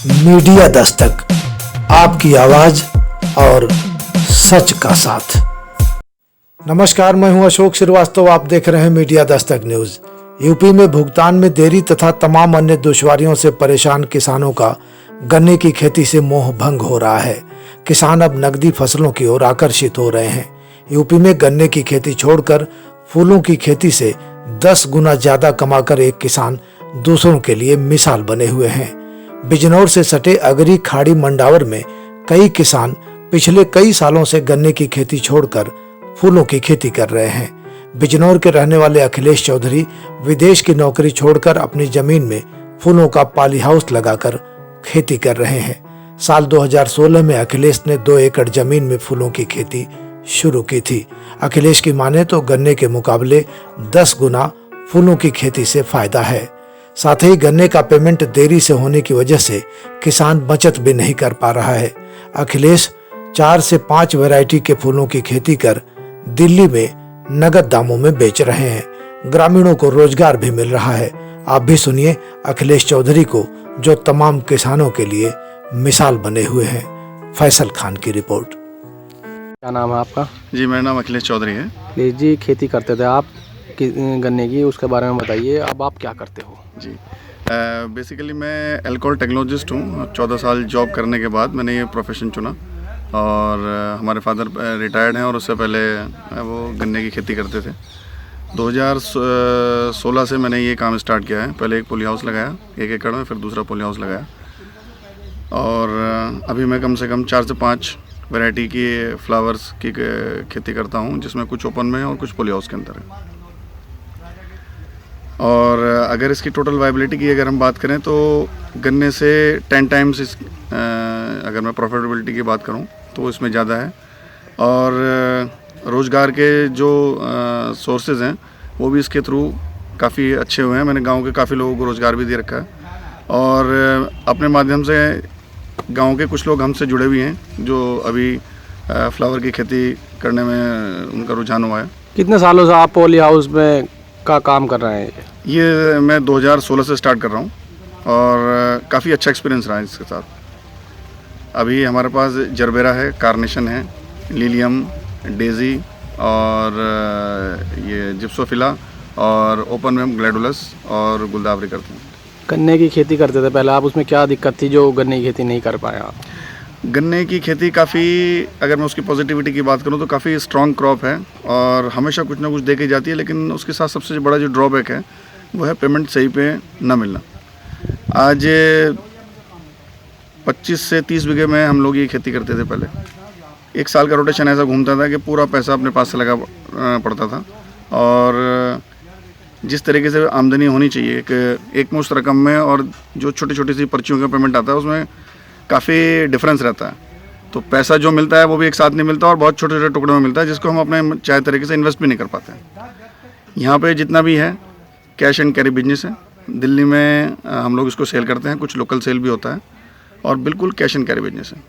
Media Dastak, आपकी आवाज और सच का साथ। नमस्कार, मैं हूं अशोक श्रीवास्तव। आप देख रहे हैं मीडिया दस्तक न्यूज। यूपी में भुगतान में देरी तथा तमाम अन्य दुश्वारियों से परेशान किसानों का गन्ने की खेती से मोह भंग हो रहा है। किसान अब नकदी फसलों की ओर आकर्षित हो रहे हैं। यूपी में गन्ने की खेती छोड़कर फूलों की खेती से 10 गुना ज्यादा कमाकर एक किसान दूसरों के लिए मिसाल बने हुए हैं। बिजनौर से सटे अगरी खाड़ी मंडावर में कई किसान पिछले कई सालों से गन्ने की खेती छोड़कर फूलों की खेती कर रहे हैं। बिजनौर के रहने वाले अखिलेश चौधरी विदेश की नौकरी छोड़कर अपनी जमीन में फूलों का पॉली हाउस लगाकर खेती कर रहे हैं। साल 2016 में अखिलेश ने 2 एकड़ जमीन में फूलों की खेती शुरू की थी। अखिलेश की माने तो गन्ने के मुकाबले 10 गुना फूलों की खेती से फायदा है। साथ ही गन्ने का पेमेंट देरी से होने की वजह से किसान बचत भी नहीं कर पा रहा है। अखिलेश 4 से 5 वैरायटी के फूलों की खेती कर दिल्ली में नगद दामों में बेच रहे हैं। ग्रामीणों को रोजगार भी मिल रहा है। आप भी सुनिए अखिलेश चौधरी को, जो तमाम किसानों के लिए मिसाल बने हुए हैं। फैसल खान की रिपोर्ट। क्या नाम है आपका? जी, मेरा नाम अखिलेश चौधरी है। अखिलेश जी, खेती करते थे आप गन्ने की, उसके बारे में बताइए। अब आप क्या करते हो? जी, बेसिकली मैं एल्कोहल टेक्नोलॉजिस्ट हूँ। 14 साल जॉब करने के बाद मैंने ये प्रोफेशन चुना और हमारे फादर रिटायर्ड हैं और उससे पहले वो गन्ने की खेती करते थे। 2016 से मैंने ये काम स्टार्ट किया है। पहले एक पॉली हाउस लगाया 1 एकड़ में, फिर दूसरा पॉली हाउस लगाया और अभी मैं कम से कम 4 से 5 वैरायटी की फ्लावर्स की खेती करता हूँ, जिसमें कुछ ओपन में है और कुछ पॉली हाउस के अंदर है। और अगर इसकी टोटल वायबिलिटी की अगर हम बात करें तो गन्ने से 10 टाइम्स अगर मैं प्रॉफिटेबिलिटी की बात करूं तो इसमें ज़्यादा है। और रोज़गार के जो सोर्सेज हैं वो भी इसके थ्रू काफ़ी अच्छे हुए हैं। मैंने गांव के काफ़ी लोगों को रोज़गार भी दे रखा है और अपने माध्यम से गांव के कुछ लोग हमसे जुड़े भी हैं, जो अभी फ्लावर की खेती करने में उनका रुझान हुआ है। कितने सालों से आप पॉली हाउस में का काम कर रहे हैं? ये मैं 2016 से स्टार्ट कर रहा हूँ और काफ़ी अच्छा एक्सपीरियंस रहा है इसके साथ। अभी हमारे पास जरबेरा है, कार्नेशन है, लिलियम, डेजी और ये जिप्सोफिला और ओपन में ग्लैडुलस और गुलदावरी करते हैं। गन्ने की खेती करते थे पहले आप, उसमें क्या दिक्कत थी जो गन्ने की खेती नहीं कर पाए आप? गन्ने की खेती काफ़ी, अगर मैं उसकी पॉजिटिविटी की बात करूं तो काफ़ी स्ट्रॉन्ग क्रॉप है और हमेशा कुछ ना कुछ दे के जाती है, लेकिन उसके साथ सबसे बड़ा जो ड्रॉबैक है वो है पेमेंट सही पे ना मिलना। आज 25 से 30 बीघे में हम लोग ये खेती करते थे पहले। 1 साल का रोटेशन ऐसा घूमता था कि पूरा पैसा अपने पास से लगा पड़ता था और जिस तरीके से आमदनी होनी चाहिए एक मुश्त रकम में और जो छोटी छोटी सी पर्चियों का पेमेंट आता है उसमें काफ़ी डिफरेंस रहता है। तो पैसा जो मिलता है वो भी एक साथ नहीं मिलता और बहुत छोटे छोटे टुकड़े में मिलता है, जिसको हम अपने चाहे तरीके से इन्वेस्ट भी नहीं कर पाते हैं। यहाँ पे जितना भी है कैश एंड कैरी बिजनेस है। दिल्ली में हम लोग इसको सेल करते हैं, कुछ लोकल सेल भी होता है और बिल्कुल कैश एंड कैरी बिजनेस है।